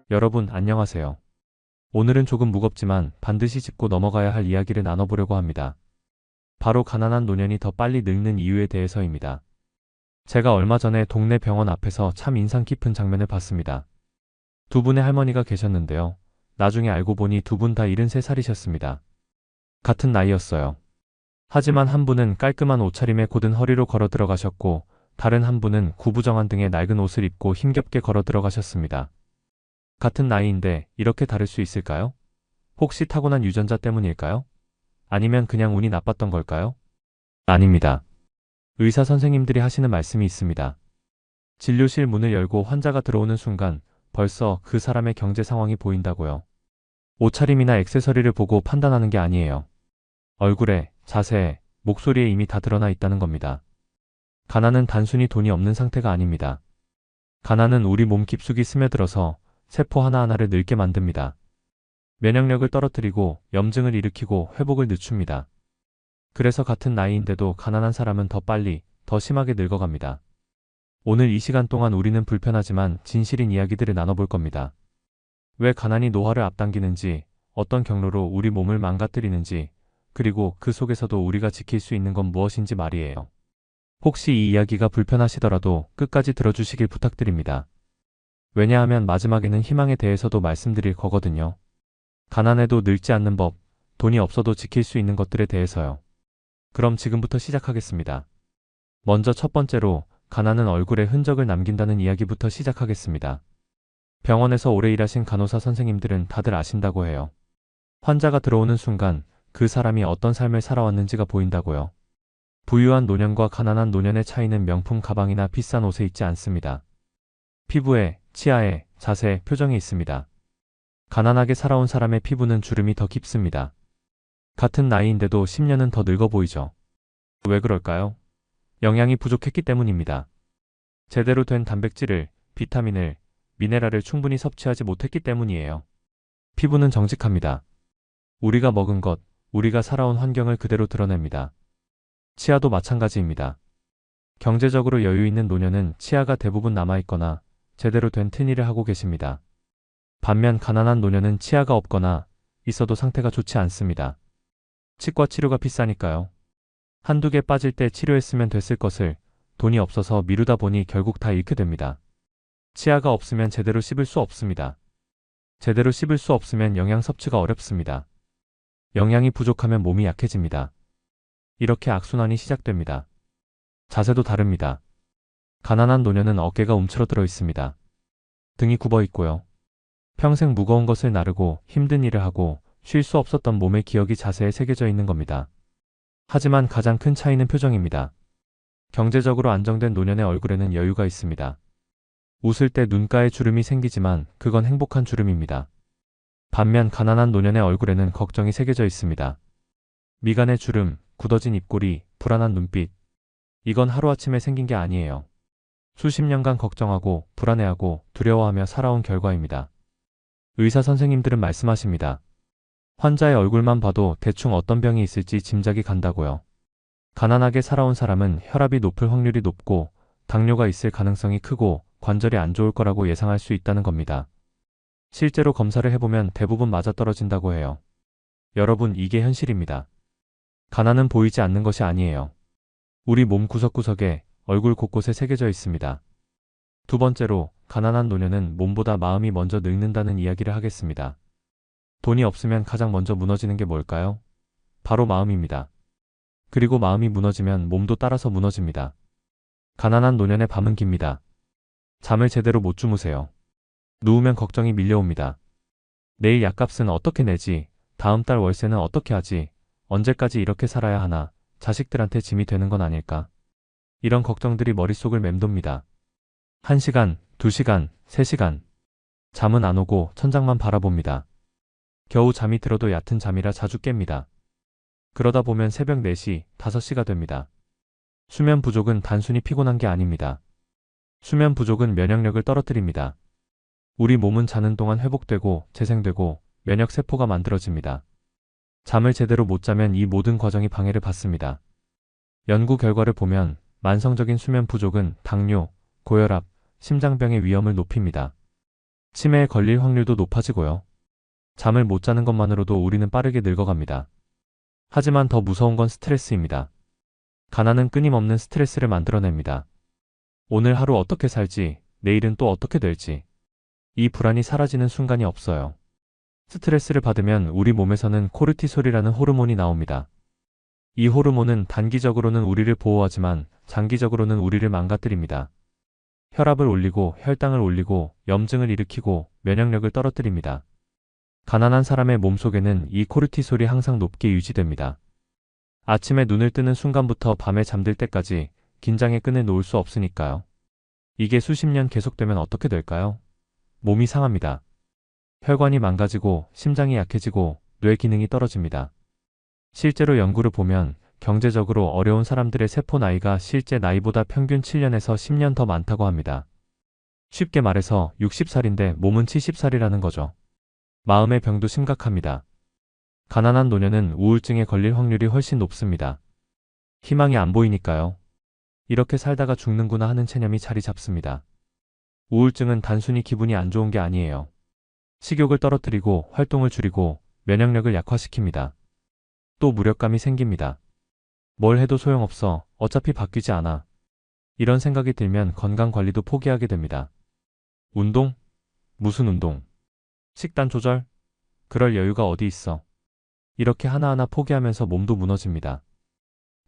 여러분 안녕하세요. 오늘은 조금 무겁지만 반드시 짚고 넘어가야 할 이야기를 나눠보려고 합니다. 바로 가난한 노년이 더 빨리 늙는 이유에 대해서입니다. 제가 얼마 전에 동네 병원 앞에서 참 인상 깊은 장면을 봤습니다. 두 분의 할머니가 계셨는데요. 나중에 알고 보니 두 분 다 73살이셨습니다. 같은 나이였어요. 하지만 한 분은 깔끔한 옷차림에 곧은 허리로 걸어 들어가셨고 다른 한 분은 구부정한 등의 낡은 옷을 입고 힘겹게 걸어 들어가셨습니다. 같은 나이인데 이렇게 다를 수 있을까요? 혹시 타고난 유전자 때문일까요? 아니면 그냥 운이 나빴던 걸까요? 아닙니다. 의사 선생님들이 하시는 말씀이 있습니다. 진료실 문을 열고 환자가 들어오는 순간 벌써 그 사람의 경제 상황이 보인다고요. 옷차림이나 액세서리를 보고 판단하는 게 아니에요. 얼굴에, 자세에, 목소리에 이미 다 드러나 있다는 겁니다. 가난은 단순히 돈이 없는 상태가 아닙니다. 가난은 우리 몸 깊숙이 스며들어서 세포 하나하나를 늙게 만듭니다. 면역력을 떨어뜨리고 염증을 일으키고 회복을 늦춥니다. 그래서 같은 나이인데도 가난한 사람은 더 빨리, 더 심하게 늙어갑니다. 오늘 이 시간 동안 우리는 불편하지만 진실인 이야기들을 나눠볼 겁니다. 왜 가난이 노화를 앞당기는지, 어떤 경로로 우리 몸을 망가뜨리는지, 그리고 그 속에서도 우리가 지킬 수 있는 건 무엇인지 말이에요. 혹시 이 이야기가 불편하시더라도 끝까지 들어주시길 부탁드립니다. 왜냐하면 마지막에는 희망에 대해서도 말씀드릴 거거든요. 가난해도 늙지 않는 법, 돈이 없어도 지킬 수 있는 것들에 대해서요. 그럼 지금부터 시작하겠습니다. 먼저 첫 번째로 가난은 얼굴에 흔적을 남긴다는 이야기부터 시작하겠습니다. 병원에서 오래 일하신 간호사 선생님들은 다들 아신다고 해요. 환자가 들어오는 순간 그 사람이 어떤 삶을 살아왔는지가 보인다고요. 부유한 노년과 가난한 노년의 차이는 명품 가방이나 비싼 옷에 있지 않습니다. 피부에, 치아에, 자세, 표정에 있습니다. 가난하게 살아온 사람의 피부는 주름이 더 깊습니다. 같은 나이인데도 10년은 더 늙어 보이죠. 왜 그럴까요? 영양이 부족했기 때문입니다. 제대로 된 단백질을, 비타민을, 미네랄을 충분히 섭취하지 못했기 때문이에요. 피부는 정직합니다. 우리가 먹은 것, 우리가 살아온 환경을 그대로 드러냅니다. 치아도 마찬가지입니다. 경제적으로 여유 있는 노년은 치아가 대부분 남아있거나 제대로 된 트니를 하고 계십니다. 반면 가난한 노년은 치아가 없거나 있어도 상태가 좋지 않습니다. 치과 치료가 비싸니까요. 한두 개 빠질 때 치료했으면 됐을 것을 돈이 없어서 미루다 보니 결국 다 잃게 됩니다. 치아가 없으면 제대로 씹을 수 없습니다. 제대로 씹을 수 없으면 영양 섭취가 어렵습니다. 영양이 부족하면 몸이 약해집니다. 이렇게 악순환이 시작됩니다. 자세도 다릅니다. 가난한 노년은 어깨가 움츠러들어 있습니다. 등이 굽어 있고요. 평생 무거운 것을 나르고 힘든 일을 하고 쉴 수 없었던 몸의 기억이 자세에 새겨져 있는 겁니다. 하지만 가장 큰 차이는 표정입니다. 경제적으로 안정된 노년의 얼굴에는 여유가 있습니다. 웃을 때 눈가에 주름이 생기지만 그건 행복한 주름입니다. 반면 가난한 노년의 얼굴에는 걱정이 새겨져 있습니다. 미간의 주름, 굳어진 입꼬리, 불안한 눈빛. 이건 하루아침에 생긴 게 아니에요. 수십 년간 걱정하고 불안해하고 두려워하며 살아온 결과입니다. 의사 선생님들은 말씀하십니다. 환자의 얼굴만 봐도 대충 어떤 병이 있을지 짐작이 간다고요. 가난하게 살아온 사람은 혈압이 높을 확률이 높고 당뇨가 있을 가능성이 크고 관절이 안 좋을 거라고 예상할 수 있다는 겁니다. 실제로 검사를 해보면 대부분 맞아떨어진다고 해요. 여러분, 이게 현실입니다. 가난은 보이지 않는 것이 아니에요. 우리 몸 구석구석에 얼굴 곳곳에 새겨져 있습니다. 두 번째로 가난한 노년은 몸보다 마음이 먼저 늙는다는 이야기를 하겠습니다. 돈이 없으면 가장 먼저 무너지는 게 뭘까요? 바로 마음입니다. 그리고 마음이 무너지면 몸도 따라서 무너집니다. 가난한 노년의 밤은 깁니다. 잠을 제대로 못 주무세요. 누우면 걱정이 밀려옵니다. 내일 약값은 어떻게 내지? 다음 달 월세는 어떻게 하지? 언제까지 이렇게 살아야 하나? 자식들한테 짐이 되는 건 아닐까? 이런 걱정들이 머릿속을 맴돕니다. 1시간, 2시간, 3시간. 잠은 안 오고 천장만 바라봅니다. 겨우 잠이 들어도 얕은 잠이라 자주 깹니다. 그러다 보면 새벽 4시, 5시가 됩니다. 수면 부족은 단순히 피곤한 게 아닙니다. 수면 부족은 면역력을 떨어뜨립니다. 우리 몸은 자는 동안 회복되고 재생되고 면역세포가 만들어집니다. 잠을 제대로 못 자면 이 모든 과정이 방해를 받습니다. 연구 결과를 보면 만성적인 수면 부족은 당뇨, 고혈압, 심장병의 위험을 높입니다. 치매에 걸릴 확률도 높아지고요. 잠을 못 자는 것만으로도 우리는 빠르게 늙어갑니다. 하지만 더 무서운 건 스트레스입니다. 가난은 끊임없는 스트레스를 만들어냅니다. 오늘 하루 어떻게 살지, 내일은 또 어떻게 될지. 이 불안이 사라지는 순간이 없어요. 스트레스를 받으면 우리 몸에서는 코르티솔이라는 호르몬이 나옵니다. 이 호르몬은 단기적으로는 우리를 보호하지만 장기적으로는 우리를 망가뜨립니다. 혈압을 올리고 혈당을 올리고 염증을 일으키고 면역력을 떨어뜨립니다. 가난한 사람의 몸속에는 이 코르티솔이 항상 높게 유지됩니다. 아침에 눈을 뜨는 순간부터 밤에 잠들 때까지 긴장의 끈을 놓을 수 없으니까요. 이게 수십 년 계속되면 어떻게 될까요? 몸이 상합니다. 혈관이 망가지고 심장이 약해지고 뇌 기능이 떨어집니다. 실제로 연구를 보면 경제적으로 어려운 사람들의 세포 나이가 실제 나이보다 평균 7년에서 10년 더 많다고 합니다. 쉽게 말해서 60살인데 몸은 70살이라는 거죠. 마음의 병도 심각합니다. 가난한 노년은 우울증에 걸릴 확률이 훨씬 높습니다. 희망이 안 보이니까요. 이렇게 살다가 죽는구나 하는 체념이 자리 잡습니다. 우울증은 단순히 기분이 안 좋은 게 아니에요. 식욕을 떨어뜨리고 활동을 줄이고 면역력을 약화시킵니다. 또 무력감이 생깁니다. 뭘 해도 소용없어. 어차피 바뀌지 않아. 이런 생각이 들면 건강관리도 포기하게 됩니다. 운동? 무슨 운동? 식단 조절? 그럴 여유가 어디 있어. 이렇게 하나하나 포기하면서 몸도 무너집니다.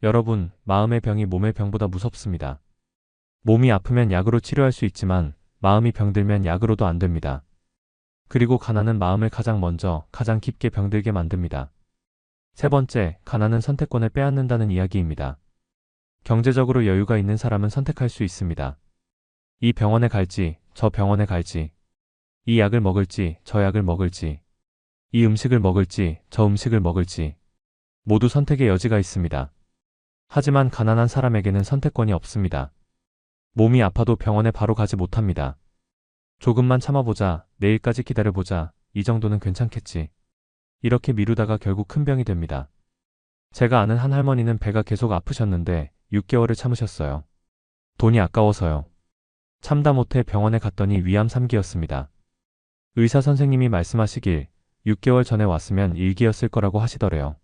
여러분, 마음의 병이 몸의 병보다 무섭습니다. 몸이 아프면 약으로 치료할 수 있지만 마음이 병들면 약으로도 안 됩니다. 그리고 가난은 마음을 가장 먼저, 가장 깊게 병들게 만듭니다. 세 번째, 가난은 선택권을 빼앗는다는 이야기입니다. 경제적으로 여유가 있는 사람은 선택할 수 있습니다. 이 병원에 갈지, 저 병원에 갈지, 이 약을 먹을지, 저 약을 먹을지, 이 음식을 먹을지, 저 음식을 먹을지, 모두 선택의 여지가 있습니다. 하지만 가난한 사람에게는 선택권이 없습니다. 몸이 아파도 병원에 바로 가지 못합니다. 조금만 참아보자, 내일까지 기다려보자, 이 정도는 괜찮겠지. 이렇게 미루다가 결국 큰 병이 됩니다. 제가 아는 한 할머니는 배가 계속 아프셨는데 6개월을 참으셨어요. 돈이 아까워서요. 참다 못해 병원에 갔더니 위암 3기였습니다. 의사 선생님이 말씀하시길 6개월 전에 왔으면 1기였을 거라고 하시더래요.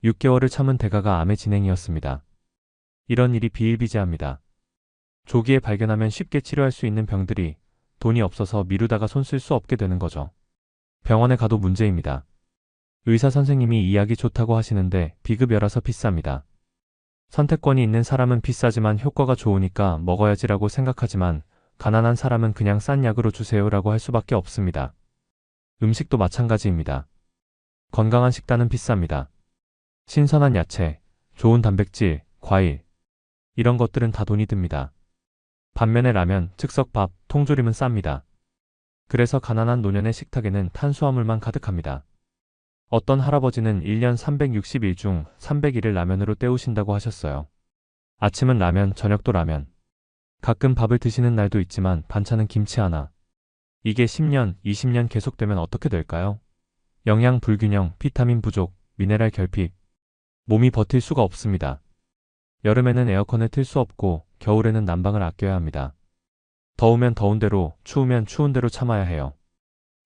6개월을 참은 대가가 암의 진행이었습니다. 이런 일이 비일비재합니다. 조기에 발견하면 쉽게 치료할 수 있는 병들이 돈이 없어서 미루다가 손 쓸 수 없게 되는 거죠. 병원에 가도 문제입니다. 의사 선생님이 이 약이 좋다고 하시는데 비급여라서 비쌉니다. 선택권이 있는 사람은 비싸지만 효과가 좋으니까 먹어야지라고 생각하지만 가난한 사람은 그냥 싼 약으로 주세요라고 할 수밖에 없습니다. 음식도 마찬가지입니다. 건강한 식단은 비쌉니다. 신선한 야채, 좋은 단백질, 과일, 이런 것들은 다 돈이 듭니다. 반면에 라면, 즉석밥, 통조림은 쌉니다. 그래서 가난한 노년의 식탁에는 탄수화물만 가득합니다. 어떤 할아버지는 1년 360일 중 300일을 라면으로 때우신다고 하셨어요. 아침은 라면, 저녁도 라면. 가끔 밥을 드시는 날도 있지만 반찬은 김치 하나. 이게 10년, 20년 계속되면 어떻게 될까요? 영양 불균형, 비타민 부족, 미네랄 결핍. 몸이 버틸 수가 없습니다. 여름에는 에어컨을 틀 수 없고 겨울에는 난방을 아껴야 합니다. 더우면 더운 대로, 추우면 추운 대로 참아야 해요.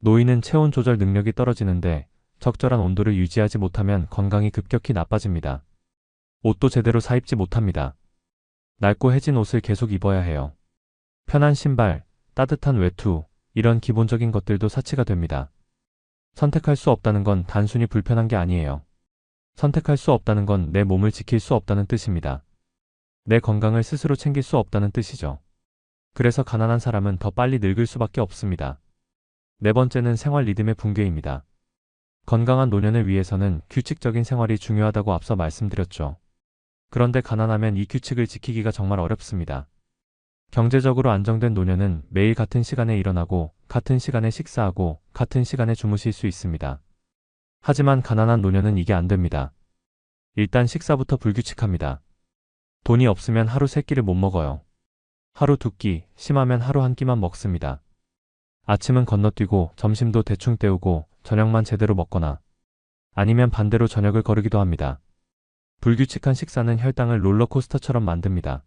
노인은 체온 조절 능력이 떨어지는데 적절한 온도를 유지하지 못하면 건강이 급격히 나빠집니다. 옷도 제대로 사입지 못합니다. 낡고 해진 옷을 계속 입어야 해요. 편한 신발, 따뜻한 외투, 이런 기본적인 것들도 사치가 됩니다. 선택할 수 없다는 건 단순히 불편한 게 아니에요. 선택할 수 없다는 건 내 몸을 지킬 수 없다는 뜻입니다. 내 건강을 스스로 챙길 수 없다는 뜻이죠. 그래서 가난한 사람은 더 빨리 늙을 수밖에 없습니다. 네 번째는 생활 리듬의 붕괴입니다. 건강한 노년을 위해서는 규칙적인 생활이 중요하다고 앞서 말씀드렸죠. 그런데 가난하면 이 규칙을 지키기가 정말 어렵습니다. 경제적으로 안정된 노년은 매일 같은 시간에 일어나고 같은 시간에 식사하고 같은 시간에 주무실 수 있습니다. 하지만 가난한 노년은 이게 안 됩니다. 일단 식사부터 불규칙합니다. 돈이 없으면 하루 3끼를 못 먹어요. 하루 2끼, 심하면 하루 1끼만 먹습니다. 아침은 건너뛰고 점심도 대충 때우고 저녁만 제대로 먹거나 아니면 반대로 저녁을 거르기도 합니다. 불규칙한 식사는 혈당을 롤러코스터처럼 만듭니다.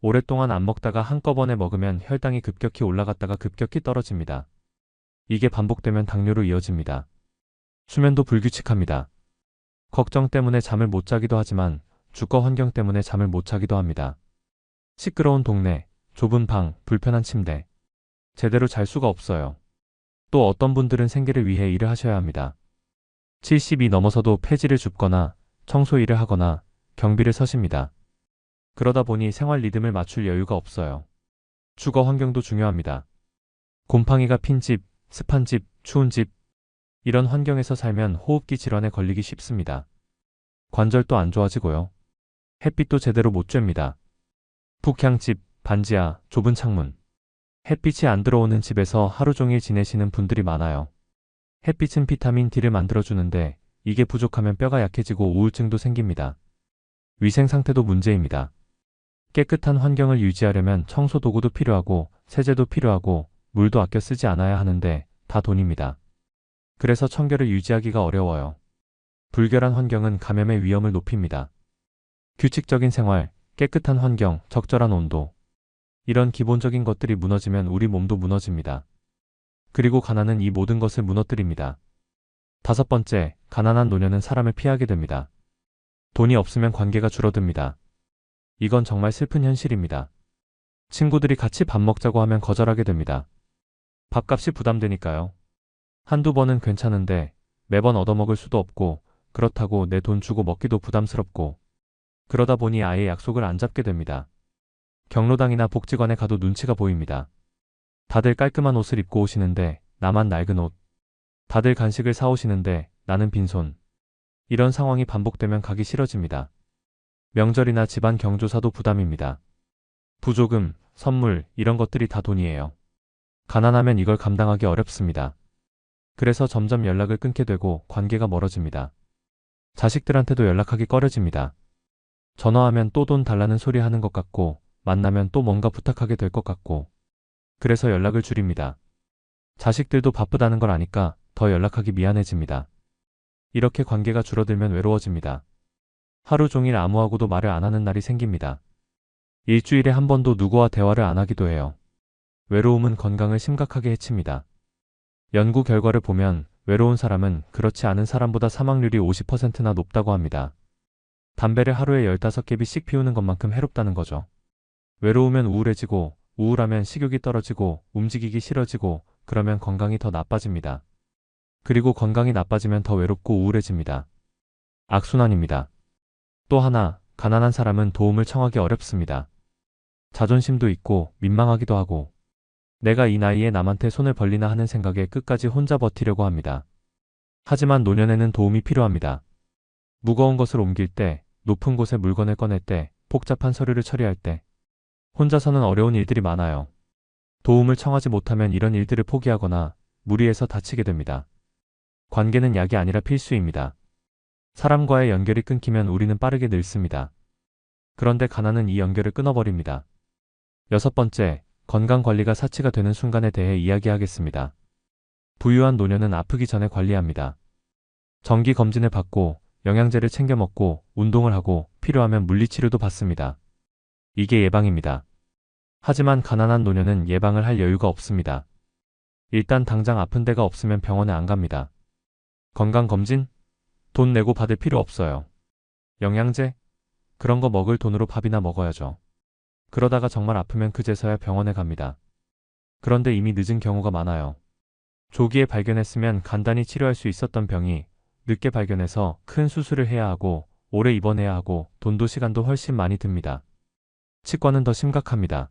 오랫동안 안 먹다가 한꺼번에 먹으면 혈당이 급격히 올라갔다가 급격히 떨어집니다. 이게 반복되면 당뇨로 이어집니다. 수면도 불규칙합니다. 걱정 때문에 잠을 못 자기도 하지만 주거 환경 때문에 잠을 못 자기도 합니다. 시끄러운 동네, 좁은 방, 불편한 침대. 제대로 잘 수가 없어요. 또 어떤 분들은 생계를 위해 일을 하셔야 합니다. 70이 넘어서도 폐지를 줍거나 청소 일을 하거나 경비를 서십니다. 그러다 보니 생활 리듬을 맞출 여유가 없어요. 주거 환경도 중요합니다. 곰팡이가 핀 집, 습한 집, 추운 집. 이런 환경에서 살면 호흡기 질환에 걸리기 쉽습니다. 관절도 안 좋아지고요. 햇빛도 제대로 못 쬐입니다. 북향집, 반지하, 좁은 창문. 햇빛이 안 들어오는 집에서 하루 종일 지내시는 분들이 많아요. 햇빛은 비타민 D를 만들어주는데 이게 부족하면 뼈가 약해지고 우울증도 생깁니다. 위생 상태도 문제입니다. 깨끗한 환경을 유지하려면 청소 도구도 필요하고 세제도 필요하고 물도 아껴 쓰지 않아야 하는데 다 돈입니다. 그래서 청결을 유지하기가 어려워요. 불결한 환경은 감염의 위험을 높입니다. 규칙적인 생활, 깨끗한 환경, 적절한 온도. 이런 기본적인 것들이 무너지면 우리 몸도 무너집니다. 그리고 가난은 이 모든 것을 무너뜨립니다. 5번째, 가난한 노년은 사람을 피하게 됩니다. 돈이 없으면 관계가 줄어듭니다. 이건 정말 슬픈 현실입니다. 친구들이 같이 밥 먹자고 하면 거절하게 됩니다. 밥값이 부담되니까요. 한두 번은 괜찮은데 매번 얻어먹을 수도 없고 그렇다고 내 돈 주고 먹기도 부담스럽고 그러다 보니 아예 약속을 안 잡게 됩니다. 경로당이나 복지관에 가도 눈치가 보입니다. 다들 깔끔한 옷을 입고 오시는데 나만 낡은 옷. 다들 간식을 사오시는데 나는 빈손. 이런 상황이 반복되면 가기 싫어집니다. 명절이나 집안 경조사도 부담입니다. 부조금, 선물 이런 것들이 다 돈이에요. 가난하면 이걸 감당하기 어렵습니다. 그래서 점점 연락을 끊게 되고 관계가 멀어집니다. 자식들한테도 연락하기 꺼려집니다. 전화하면 또 돈 달라는 소리 하는 것 같고 만나면 또 뭔가 부탁하게 될 것 같고 그래서 연락을 줄입니다. 자식들도 바쁘다는 걸 아니까 더 연락하기 미안해집니다. 이렇게 관계가 줄어들면 외로워집니다. 하루 종일 아무하고도 말을 안 하는 날이 생깁니다. 일주일에 한 번도 누구와 대화를 안 하기도 해요. 외로움은 건강을 심각하게 해칩니다. 연구 결과를 보면 외로운 사람은 그렇지 않은 사람보다 사망률이 50%나 높다고 합니다. 담배를 하루에 15개비씩 피우는 것만큼 해롭다는 거죠. 외로우면 우울해지고 우울하면 식욕이 떨어지고 움직이기 싫어지고 그러면 건강이 더 나빠집니다. 그리고 건강이 나빠지면 더 외롭고 우울해집니다. 악순환입니다. 또 하나, 가난한 사람은 도움을 청하기 어렵습니다. 자존심도 있고 민망하기도 하고 내가 이 나이에 남한테 손을 벌리나 하는 생각에 끝까지 혼자 버티려고 합니다. 하지만 노년에는 도움이 필요합니다. 무거운 것을 옮길 때, 높은 곳에 물건을 꺼낼 때, 복잡한 서류를 처리할 때 혼자서는 어려운 일들이 많아요. 도움을 청하지 못하면 이런 일들을 포기하거나 무리해서 다치게 됩니다. 관계는 약이 아니라 필수입니다. 사람과의 연결이 끊기면 우리는 빠르게 늙습니다. 그런데 가난은 이 연결을 끊어버립니다. 6번째, 건강관리가 사치가 되는 순간에 대해 이야기하겠습니다. 부유한 노년은 아프기 전에 관리합니다. 정기검진을 받고 영양제를 챙겨 먹고 운동을 하고 필요하면 물리치료도 받습니다. 이게 예방입니다. 하지만 가난한 노년은 예방을 할 여유가 없습니다. 일단 당장 아픈 데가 없으면 병원에 안 갑니다. 건강검진? 돈 내고 받을 필요 없어요. 영양제? 그런 거 먹을 돈으로 밥이나 먹어야죠. 그러다가 정말 아프면 그제서야 병원에 갑니다. 그런데 이미 늦은 경우가 많아요. 조기에 발견했으면 간단히 치료할 수 있었던 병이 늦게 발견해서 큰 수술을 해야 하고 오래 입원해야 하고 돈도 시간도 훨씬 많이 듭니다. 치과는 더 심각합니다.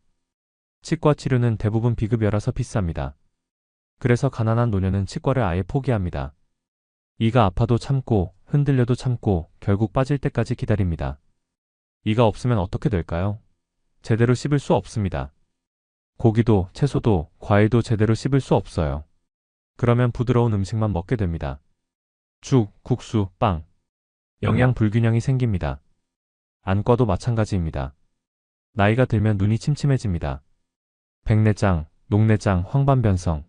치과 치료는 대부분 비급여라서 비쌉니다. 그래서 가난한 노년은 치과를 아예 포기합니다. 이가 아파도 참고 흔들려도 참고 결국 빠질 때까지 기다립니다. 이가 없으면 어떻게 될까요? 제대로 씹을 수 없습니다. 고기도 채소도 과일도 제대로 씹을 수 없어요. 그러면 부드러운 음식만 먹게 됩니다. 죽, 국수, 빵. 영양 불균형이 생깁니다. 안과도 마찬가지입니다. 나이가 들면 눈이 침침해집니다. 백내장, 녹내장, 황반변성.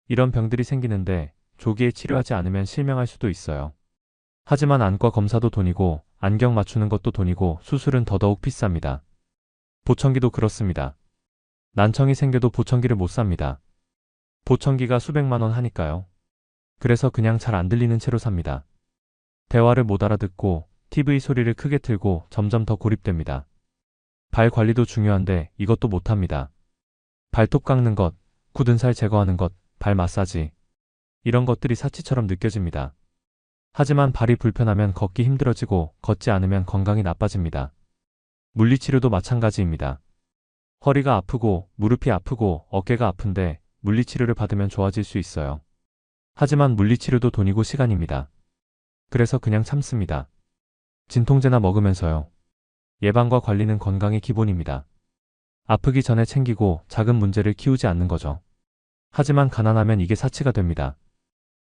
이런 병들이 생기는데 조기에 치료하지 않으면 실명할 수도 있어요. 하지만 안과 검사도 돈이고 안경 맞추는 것도 돈이고 수술은 더더욱 비쌉니다. 보청기도 그렇습니다. 난청이 생겨도 보청기를 못 삽니다. 보청기가 수백만 원 하니까요. 그래서 그냥 잘 안 들리는 채로 삽니다. 대화를 못 알아듣고 TV 소리를 크게 틀고 점점 더 고립됩니다. 발 관리도 중요한데 이것도 못합니다. 발톱 깎는 것, 굳은 살 제거하는 것, 발 마사지. 이런 것들이 사치처럼 느껴집니다. 하지만 발이 불편하면 걷기 힘들어지고 걷지 않으면 건강이 나빠집니다. 물리치료도 마찬가지입니다. 허리가 아프고 무릎이 아프고 어깨가 아픈데 물리치료를 받으면 좋아질 수 있어요. 하지만 물리치료도 돈이고 시간입니다. 그래서 그냥 참습니다. 진통제나 먹으면서요. 예방과 관리는 건강의 기본입니다. 아프기 전에 챙기고 작은 문제를 키우지 않는 거죠. 하지만 가난하면 이게 사치가 됩니다.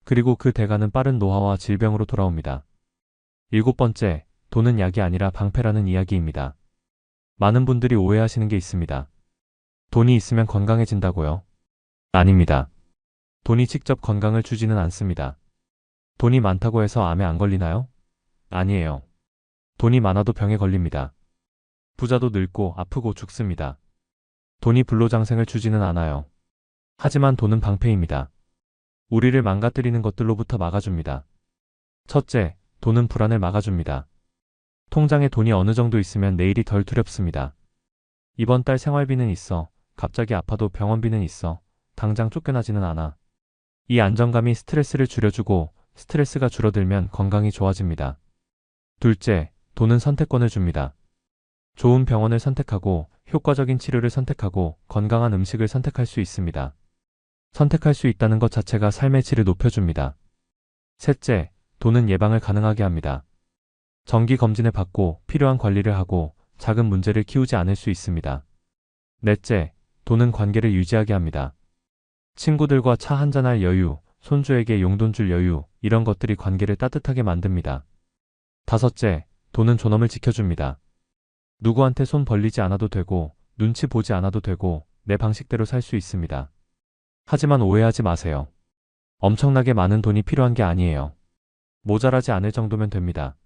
그리고 그 대가는 빠른 노화와 질병으로 돌아옵니다. 7번째, 돈은 약이 아니라 방패라는 이야기입니다. 많은 분들이 오해하시는 게 있습니다. 돈이 있으면 건강해진다고요? 아닙니다. 돈이 직접 건강을 주지는 않습니다. 돈이 많다고 해서 암에 안 걸리나요? 아니에요. 돈이 많아도 병에 걸립니다. 부자도 늙고 아프고 죽습니다. 돈이 불로장생을 주지는 않아요. 하지만 돈은 방패입니다. 우리를 망가뜨리는 것들로부터 막아줍니다. 첫째, 돈은 불안을 막아줍니다. 통장에 돈이 어느 정도 있으면 내일이 덜 두렵습니다. 이번 달 생활비는 있어. 갑자기 아파도 병원비는 있어. 당장 쫓겨나지는 않아. 이 안정감이 스트레스를 줄여주고 스트레스가 줄어들면 건강이 좋아집니다. 둘째, 돈은 선택권을 줍니다. 좋은 병원을 선택하고 효과적인 치료를 선택하고 건강한 음식을 선택할 수 있습니다. 선택할 수 있다는 것 자체가 삶의 질을 높여줍니다. 셋째, 돈은 예방을 가능하게 합니다. 정기 검진을 받고 필요한 관리를 하고 작은 문제를 키우지 않을 수 있습니다. 넷째, 돈은 관계를 유지하게 합니다. 친구들과 차 한잔할 여유, 손주에게 용돈 줄 여유, 이런 것들이 관계를 따뜻하게 만듭니다. 다섯째, 돈은 존엄을 지켜줍니다. 누구한테 손 벌리지 않아도 되고 눈치 보지 않아도 되고 내 방식대로 살 수 있습니다. 하지만 오해하지 마세요. 엄청나게 많은 돈이 필요한 게 아니에요. 모자라지 않을 정도면 됩니다.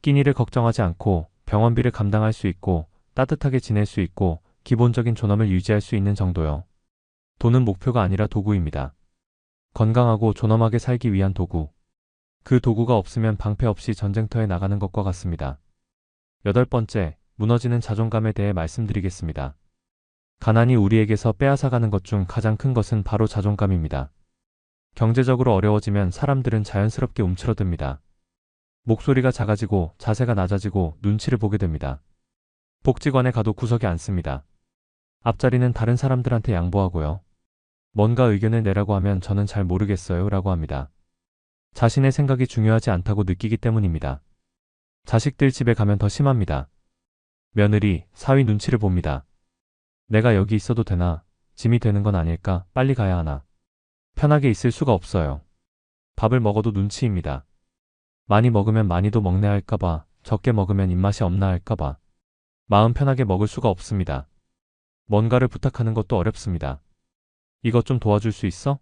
끼니를 걱정하지 않고 병원비를 감당할 수 있고 따뜻하게 지낼 수 있고 기본적인 존엄을 유지할 수 있는 정도요. 돈은 목표가 아니라 도구입니다. 건강하고 존엄하게 살기 위한 도구. 그 도구가 없으면 방패 없이 전쟁터에 나가는 것과 같습니다. 8번째, 무너지는 자존감에 대해 말씀드리겠습니다. 가난이 우리에게서 빼앗아가는 것 중 가장 큰 것은 바로 자존감입니다. 경제적으로 어려워지면 사람들은 자연스럽게 움츠러듭니다. 목소리가 작아지고 자세가 낮아지고 눈치를 보게 됩니다. 복지관에 가도 구석에 앉습니다. 앞자리는 다른 사람들한테 양보하고요. 뭔가 의견을 내라고 하면 저는 잘 모르겠어요 라고 합니다. 자신의 생각이 중요하지 않다고 느끼기 때문입니다. 자식들 집에 가면 더 심합니다. 며느리, 사위 눈치를 봅니다. 내가 여기 있어도 되나? 짐이 되는 건 아닐까? 빨리 가야 하나? 편하게 있을 수가 없어요. 밥을 먹어도 눈치입니다. 많이 먹으면 많이도 먹네 할까봐, 적게 먹으면 입맛이 없나 할까봐. 마음 편하게 먹을 수가 없습니다. 뭔가를 부탁하는 것도 어렵습니다. 이것 좀 도와줄 수 있어?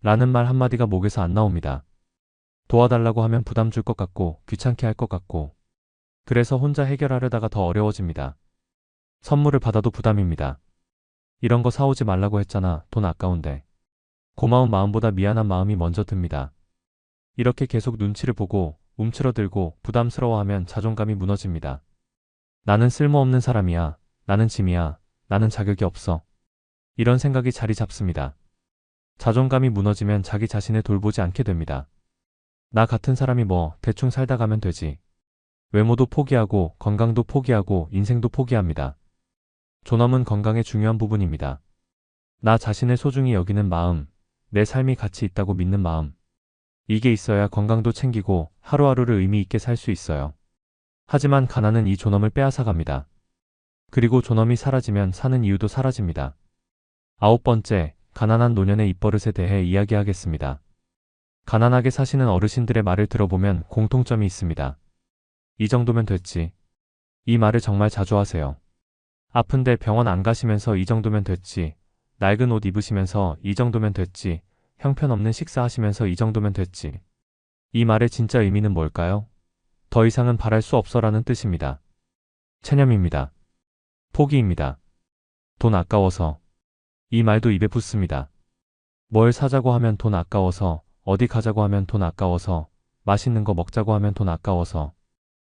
라는 말 한마디가 목에서 안 나옵니다. 도와달라고 하면 부담 줄 것 같고 귀찮게 할 것 같고 그래서 혼자 해결하려다가 더 어려워집니다. 선물을 받아도 부담입니다. 이런 거 사오지 말라고 했잖아. 돈 아까운데. 고마운 마음보다 미안한 마음이 먼저 듭니다. 이렇게 계속 눈치를 보고 움츠러들고 부담스러워하면 자존감이 무너집니다. 나는 쓸모없는 사람이야. 나는 짐이야. 나는 자격이 없어. 이런 생각이 자리 잡습니다. 자존감이 무너지면 자기 자신을 돌보지 않게 됩니다. 나 같은 사람이 뭐 대충 살다 가면 되지. 외모도 포기하고 건강도 포기하고 인생도 포기합니다. 존엄은 건강의 중요한 부분입니다. 나 자신을 소중히 여기는 마음, 내 삶이 가치 있다고 믿는 마음. 이게 있어야 건강도 챙기고 하루하루를 의미 있게 살 수 있어요. 하지만 가난은 이 존엄을 빼앗아갑니다. 그리고 존엄이 사라지면 사는 이유도 사라집니다. 9번째, 가난한 노년의 입버릇에 대해 이야기하겠습니다. 가난하게 사시는 어르신들의 말을 들어보면 공통점이 있습니다. 이 정도면 됐지. 이 말을 정말 자주 하세요. 아픈데 병원 안 가시면서 이 정도면 됐지. 낡은 옷 입으시면서 이 정도면 됐지. 형편없는 식사하시면서 이 정도면 됐지. 이 말의 진짜 의미는 뭘까요? 더 이상은 바랄 수 없어라는 뜻입니다. 체념입니다. 포기입니다. 돈 아까워서. 이 말도 입에 붙습니다. 뭘 사자고 하면 돈 아까워서, 어디 가자고 하면 돈 아까워서, 맛있는 거 먹자고 하면 돈 아까워서.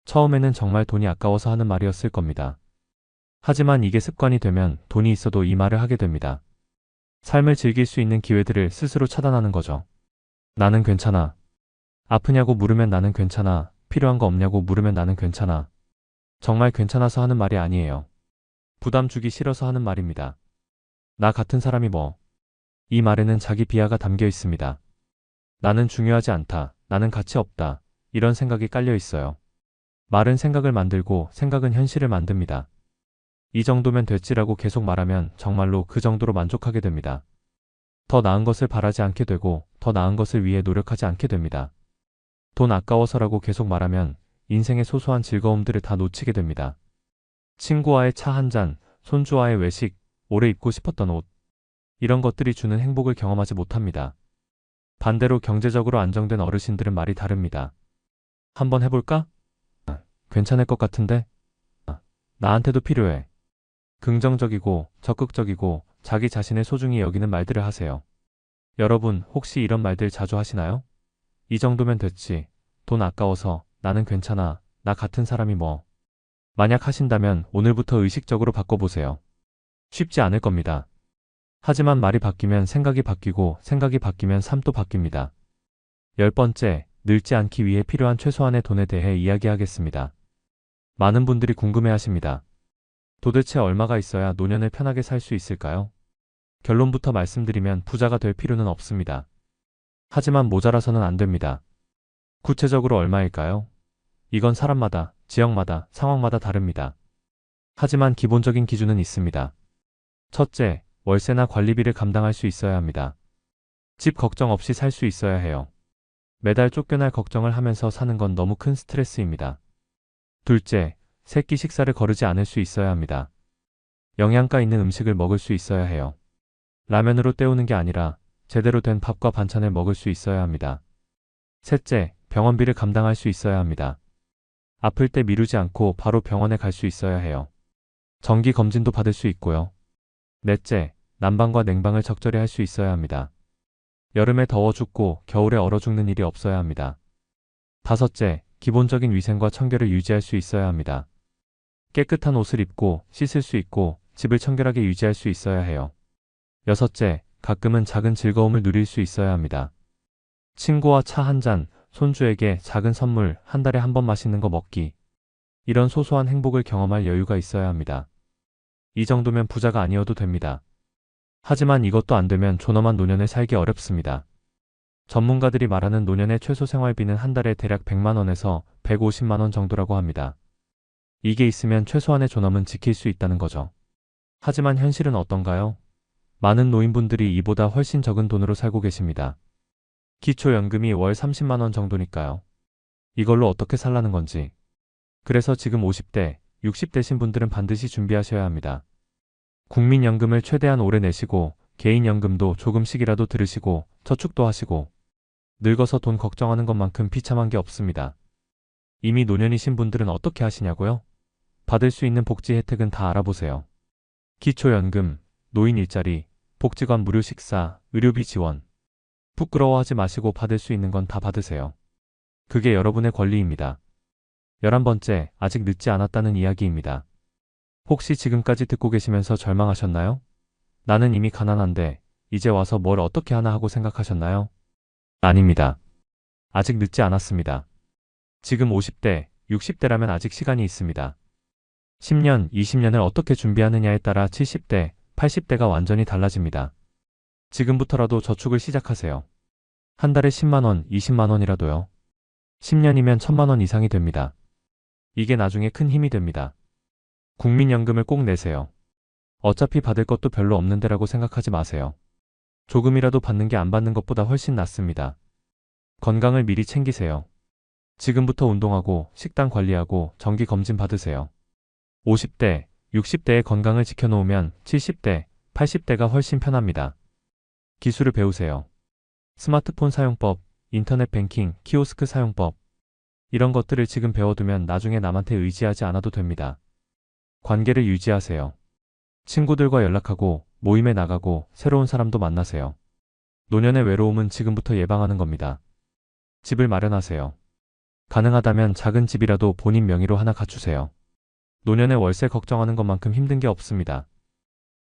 처음에는 정말 돈이 아까워서 하는 말이었을 겁니다. 하지만 이게 습관이 되면 돈이 있어도 이 말을 하게 됩니다. 삶을 즐길 수 있는 기회들을 스스로 차단하는 거죠. 나는 괜찮아. 아프냐고 물으면 나는 괜찮아. 필요한 거 없냐고 물으면 나는 괜찮아. 정말 괜찮아서 하는 말이 아니에요. 부담 주기 싫어서 하는 말입니다. 나 같은 사람이 뭐. 이 말에는 자기 비하가 담겨 있습니다. 나는 중요하지 않다. 나는 가치 없다. 이런 생각이 깔려 있어요. 말은 생각을 만들고 생각은 현실을 만듭니다. 이 정도면 됐지라고 계속 말하면 정말로 그 정도로 만족하게 됩니다. 더 나은 것을 바라지 않게 되고 더 나은 것을 위해 노력하지 않게 됩니다. 돈 아까워서라고 계속 말하면 인생의 소소한 즐거움들을 다 놓치게 됩니다. 친구와의 차 한 잔, 손주와의 외식, 오래 입고 싶었던 옷. 이런 것들이 주는 행복을 경험하지 못합니다. 반대로 경제적으로 안정된 어르신들은 말이 다릅니다. 한번 해볼까? 괜찮을 것 같은데? 나한테도 필요해. 긍정적이고 적극적이고 자기 자신을 소중히 여기는 말들을 하세요. 여러분 혹시 이런 말들 자주 하시나요? 이 정도면 됐지. 돈 아까워서. 나는 괜찮아. 나 같은 사람이 뭐. 만약 하신다면 오늘부터 의식적으로 바꿔보세요. 쉽지 않을 겁니다. 하지만 말이 바뀌면 생각이 바뀌고 생각이 바뀌면 삶도 바뀝니다. 10번째, 늙지 않기 위해 필요한 최소한의 돈에 대해 이야기하겠습니다. 많은 분들이 궁금해하십니다. 도대체 얼마가 있어야 노년을 편하게 살 수 있을까요? 결론부터 말씀드리면 부자가 될 필요는 없습니다. 하지만 모자라서는 안 됩니다. 구체적으로 얼마일까요? 이건 사람마다, 지역마다, 상황마다 다릅니다. 하지만 기본적인 기준은 있습니다. 첫째, 월세나 관리비를 감당할 수 있어야 합니다. 집 걱정 없이 살 수 있어야 해요. 매달 쫓겨날 걱정을 하면서 사는 건 너무 큰 스트레스입니다. 둘째, 세끼 식사를 거르지 않을 수 있어야 합니다. 영양가 있는 음식을 먹을 수 있어야 해요. 라면으로 때우는 게 아니라 제대로 된 밥과 반찬을 먹을 수 있어야 합니다. 셋째, 병원비를 감당할 수 있어야 합니다. 아플 때 미루지 않고 바로 병원에 갈 수 있어야 해요. 정기 검진도 받을 수 있고요. 넷째, 난방과 냉방을 적절히 할 수 있어야 합니다. 여름에 더워 죽고 겨울에 얼어 죽는 일이 없어야 합니다. 다섯째, 기본적인 위생과 청결을 유지할 수 있어야 합니다. 깨끗한 옷을 입고 씻을 수 있고 집을 청결하게 유지할 수 있어야 해요. 여섯째, 가끔은 작은 즐거움을 누릴 수 있어야 합니다. 친구와 차 한 잔, 손주에게 작은 선물, 한 달에 한 번 맛있는 거 먹기. 이런 소소한 행복을 경험할 여유가 있어야 합니다. 이 정도면 부자가 아니어도 됩니다. 하지만 이것도 안 되면 존엄한 노년을 살기 어렵습니다. 전문가들이 말하는 노년의 최소 생활비는 한 달에 대략 100만 원에서 150만 원 정도라고 합니다. 이게 있으면 최소한의 존엄은 지킬 수 있다는 거죠. 하지만 현실은 어떤가요? 많은 노인분들이 이보다 훨씬 적은 돈으로 살고 계십니다. 기초연금이 월 30만 원 정도니까요. 이걸로 어떻게 살라는 건지. 그래서 지금 50대, 60대신 분들은 반드시 준비하셔야 합니다. 국민연금을 최대한 오래 내시고 개인연금도 조금씩이라도 들으시고 저축도 하시고 늙어서 돈 걱정하는 것만큼 비참한 게 없습니다. 이미 노년이신 분들은 어떻게 하시냐고요? 받을 수 있는 복지 혜택은 다 알아보세요. 기초연금, 노인 일자리, 복지관 무료 식사, 의료비 지원. 부끄러워하지 마시고 받을 수 있는 건 다 받으세요. 그게 여러분의 권리입니다. 11번째, 아직 늦지 않았다는 이야기입니다. 혹시 지금까지 듣고 계시면서 절망하셨나요? 나는 이미 가난한데 이제 와서 뭘 어떻게 하나 하고 생각하셨나요? 아닙니다. 아직 늦지 않았습니다. 지금 50대, 60대라면 아직 시간이 있습니다. 10년, 20년을 어떻게 준비하느냐에 따라 70대, 80대가 완전히 달라집니다. 지금부터라도 저축을 시작하세요. 한 달에 10만 원, 20만 원이라도요. 10년이면 1000만 원 이상이 됩니다. 이게 나중에 큰 힘이 됩니다. 국민연금을 꼭 내세요. 어차피 받을 것도 별로 없는데라고 생각하지 마세요. 조금이라도 받는 게 안 받는 것보다 훨씬 낫습니다. 건강을 미리 챙기세요. 지금부터 운동하고 식단 관리하고 정기 검진 받으세요. 50대, 60대의 건강을 지켜놓으면 70대, 80대가 훨씬 편합니다. 기술을 배우세요. 스마트폰 사용법, 인터넷 뱅킹, 키오스크 사용법. 이런 것들을 지금 배워두면 나중에 남한테 의지하지 않아도 됩니다. 관계를 유지하세요. 친구들과 연락하고 모임에 나가고 새로운 사람도 만나세요. 노년의 외로움은 지금부터 예방하는 겁니다. 집을 마련하세요. 가능하다면 작은 집이라도 본인 명의로 하나 갖추세요. 노년의 월세 걱정하는 것만큼 힘든 게 없습니다.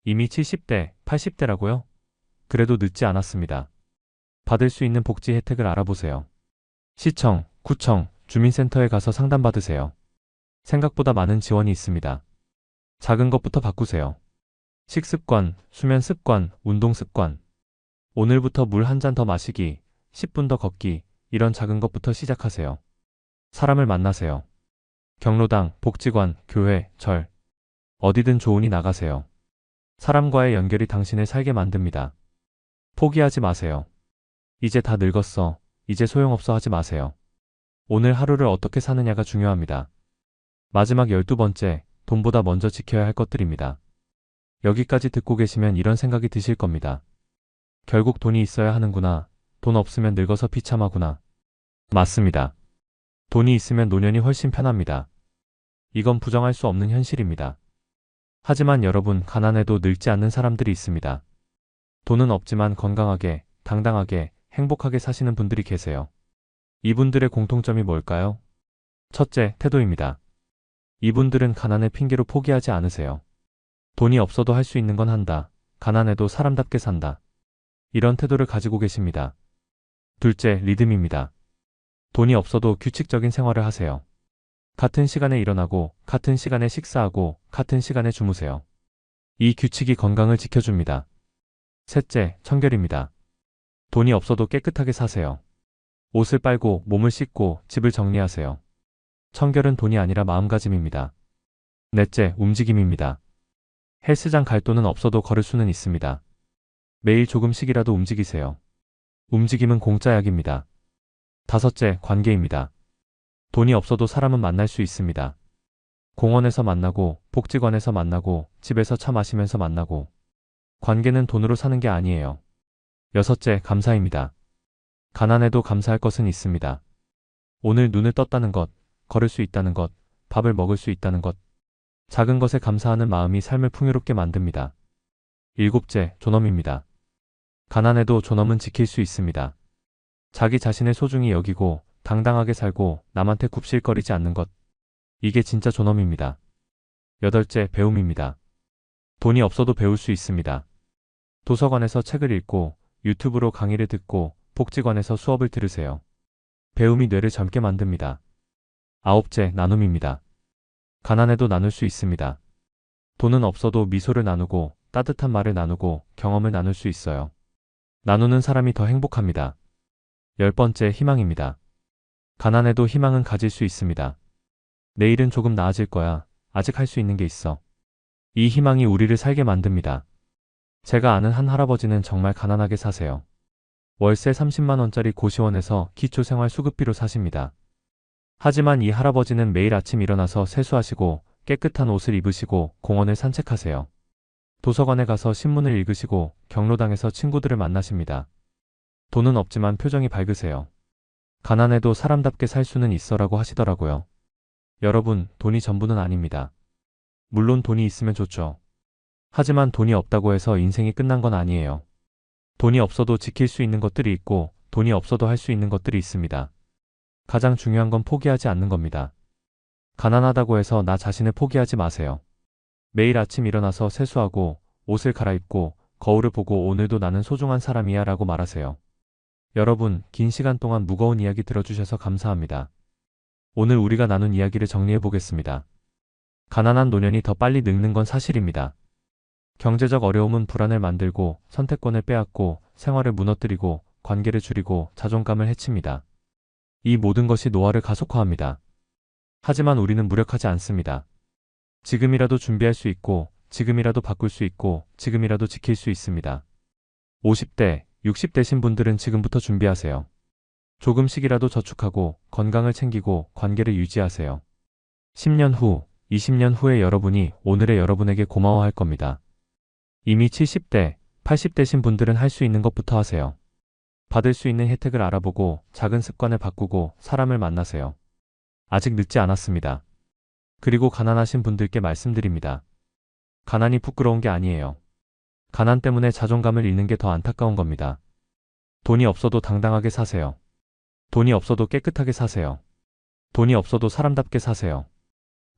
이미 70대, 80대라고요? 그래도 늦지 않았습니다. 받을 수 있는 복지 혜택을 알아보세요. 시청, 구청, 주민센터에 가서 상담받으세요. 생각보다 많은 지원이 있습니다. 작은 것부터 바꾸세요. 식습관, 수면 습관, 운동 습관. 오늘부터 물 한 잔 더 마시기, 10분 더 걷기, 이런 작은 것부터 시작하세요. 사람을 만나세요. 경로당, 복지관, 교회, 절. 어디든 좋으니 나가세요. 사람과의 연결이 당신을 살게 만듭니다. 포기하지 마세요. 이제 다 늙었어. 이제 소용없어 하지 마세요. 오늘 하루를 어떻게 사느냐가 중요합니다. 마지막 12번째, 돈보다 먼저 지켜야 할 것들입니다. 여기까지 듣고 계시면 이런 생각이 드실 겁니다. 결국 돈이 있어야 하는구나. 돈 없으면 늙어서 비참하구나. 맞습니다. 돈이 있으면 노년이 훨씬 편합니다. 이건 부정할 수 없는 현실입니다. 하지만 여러분, 가난해도 늙지 않는 사람들이 있습니다. 돈은 없지만 건강하게, 당당하게, 행복하게 사시는 분들이 계세요. 이분들의 공통점이 뭘까요? 첫째, 태도입니다. 이분들은 가난을 핑계로 포기하지 않으세요. 돈이 없어도 할 수 있는 건 한다. 가난해도 사람답게 산다. 이런 태도를 가지고 계십니다. 둘째, 리듬입니다. 돈이 없어도 규칙적인 생활을 하세요. 같은 시간에 일어나고, 같은 시간에 식사하고, 같은 시간에 주무세요. 이 규칙이 건강을 지켜줍니다. 셋째, 청결입니다. 돈이 없어도 깨끗하게 사세요. 옷을 빨고, 몸을 씻고, 집을 정리하세요. 청결은 돈이 아니라 마음가짐입니다. 넷째, 움직임입니다. 헬스장 갈 돈은 없어도 걸을 수는 있습니다. 매일 조금씩이라도 움직이세요. 움직임은 공짜 약입니다. 다섯째, 관계입니다. 돈이 없어도 사람은 만날 수 있습니다. 공원에서 만나고, 복지관에서 만나고, 집에서 차 마시면서 만나고. 관계는 돈으로 사는 게 아니에요. 여섯째, 감사입니다. 가난해도 감사할 것은 있습니다. 오늘 눈을 떴다는 것, 걸을 수 있다는 것, 밥을 먹을 수 있다는 것. 작은 것에 감사하는 마음이 삶을 풍요롭게 만듭니다. 일곱째, 존엄입니다. 가난해도 존엄은 지킬 수 있습니다. 자기 자신을 소중히 여기고 당당하게 살고 남한테 굽실거리지 않는 것. 이게 진짜 존엄입니다. 여덟째, 배움입니다. 돈이 없어도 배울 수 있습니다. 도서관에서 책을 읽고 유튜브로 강의를 듣고 복지관에서 수업을 들으세요. 배움이 뇌를 젊게 만듭니다. 아홉째, 나눔입니다. 가난해도 나눌 수 있습니다. 돈은 없어도 미소를 나누고 따뜻한 말을 나누고 경험을 나눌 수 있어요. 나누는 사람이 더 행복합니다. 열 번째, 희망입니다. 가난해도 희망은 가질 수 있습니다. 내일은 조금 나아질 거야. 아직 할 수 있는 게 있어. 이 희망이 우리를 살게 만듭니다. 제가 아는 한 할아버지는 정말 가난하게 사세요. 월세 30만 원짜리 고시원에서 기초생활 수급비로 사십니다. 하지만 이 할아버지는 매일 아침 일어나서 세수하시고 깨끗한 옷을 입으시고 공원을 산책하세요. 도서관에 가서 신문을 읽으시고 경로당에서 친구들을 만나십니다. 돈은 없지만 표정이 밝으세요. 가난해도 사람답게 살 수는 있어라고 하시더라고요. 여러분, 돈이 전부는 아닙니다. 물론 돈이 있으면 좋죠. 하지만 돈이 없다고 해서 인생이 끝난 건 아니에요. 돈이 없어도 지킬 수 있는 것들이 있고 돈이 없어도 할 수 있는 것들이 있습니다. 가장 중요한 건 포기하지 않는 겁니다. 가난하다고 해서 나 자신을 포기하지 마세요. 매일 아침 일어나서 세수하고 옷을 갈아입고 거울을 보고 오늘도 나는 소중한 사람이야 라고 말하세요. 여러분, 긴 시간 동안 무거운 이야기 들어주셔서 감사합니다. 오늘 우리가 나눈 이야기를 정리해 보겠습니다. 가난한 노년이 더 빨리 늙는 건 사실입니다. 경제적 어려움은 불안을 만들고 선택권을 빼앗고 생활을 무너뜨리고 관계를 줄이고 자존감을 해칩니다. 이 모든 것이 노화를 가속화합니다. 하지만 우리는 무력하지 않습니다. 지금이라도 준비할 수 있고 지금이라도 바꿀 수 있고 지금이라도 지킬 수 있습니다. 50대, 60대신 분들은 지금부터 준비하세요. 조금씩이라도 저축하고 건강을 챙기고 관계를 유지하세요. 10년 후, 20년 후의 여러분이 오늘의 여러분에게 고마워할 겁니다. 이미 70대, 80대신 분들은 할 수 있는 것부터 하세요. 받을 수 있는 혜택을 알아보고 작은 습관을 바꾸고 사람을 만나세요. 아직 늦지 않았습니다. 그리고 가난하신 분들께 말씀드립니다. 가난이 부끄러운 게 아니에요. 가난 때문에 자존감을 잃는 게 더 안타까운 겁니다. 돈이 없어도 당당하게 사세요. 돈이 없어도 깨끗하게 사세요. 돈이 없어도 사람답게 사세요.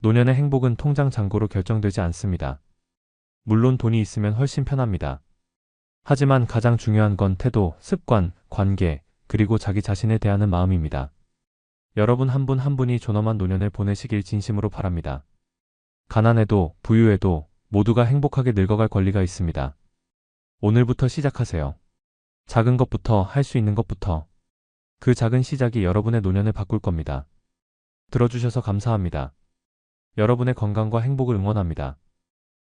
노년의 행복은 통장 잔고로 결정되지 않습니다. 물론 돈이 있으면 훨씬 편합니다. 하지만 가장 중요한 건 태도, 습관, 관계, 그리고 자기 자신에 대하는 마음입니다. 여러분 한 분 한 분이 존엄한 노년을 보내시길 진심으로 바랍니다. 가난해도 부유해도 모두가 행복하게 늙어갈 권리가 있습니다. 오늘부터 시작하세요. 작은 것부터, 할 수 있는 것부터. 그 작은 시작이 여러분의 노년을 바꿀 겁니다. 들어주셔서 감사합니다. 여러분의 건강과 행복을 응원합니다.